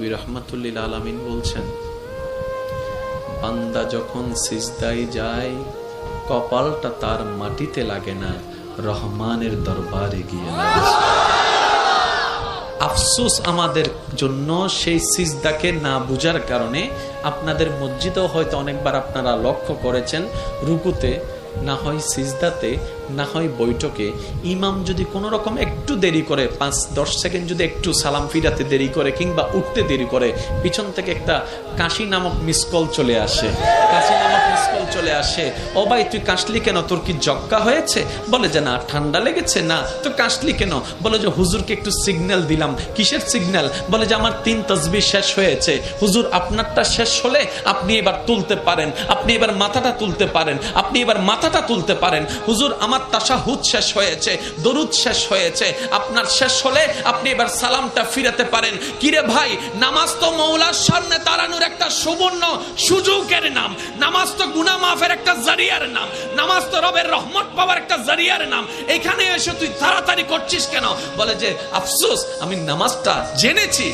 নবী রাহমাতুল লিল আলামিন বলছেন, বান্দা যখন সিজদায় যায় কপালটা তার মাটিতে লাগে না, রহমানের দরবারে গিয়ে লাগে। আফসোস আমাদের জন্য সেই সিজদাকে না বুঝার কারণে। আপনাদের মসজিদেও হয়তো অনেকবার আপনারা লক্ষ্য করেছেন, রুকুতে না হয় সিজদাতে না হয় বৈঠকে ইমাম যদি কোনো রকম একটু দেরি করে, 5-10 সেকেন্ড যদি একটু সালাম ফিরাতে দেরি করে কিংবা উঠতে দেরি করে, পিছন থেকে একটা কাশি নামক মিসকল চলে আসে। কাশি নামক মিসকল চলে আসে, ও ভাই তুই কাশলি কেন, তোর কি জক্কা হয়েছে? বলে যে না, ঠান্ডা লেগেছে। না তো কাশলি কেন? বলে যে হুজুরকে একটু সিগন্যাল দিলাম। কিসের সিগন্যাল? বলে যে আমার 3 তাসবিহ শেষ হয়েছে। হুজুর আপনারটা শেষ হলে আপনি এবার তুলতে পারেন, আপনি এবার মাথাটা তুলতে পারেন, আপনি এবার মাথাটা তুলতে পারেন। হুজুর আমার তাশাহুদ শেষ হয়েছে, দরুদ শেষ হয়েছে, আপনার শেষ হলে আপনি এবার সালামটা ফিরাতে পারেন। কিরে ভাই, নামাজ তো মওলার সামনে দাঁড়ানোর একটা সুবর্ণ সুযোগের নাম, নামাজ তো গুনাহ মাফের একটা জারিয়ার নাম, নামাজ তো রবের রহমত পাওয়ার একটা জারিয়ার নাম। এখানে এসে তুই তাড়াতাড়ি করছিস কেন? বলে যে আফসোস, আমি নামাজটা জেনেছি।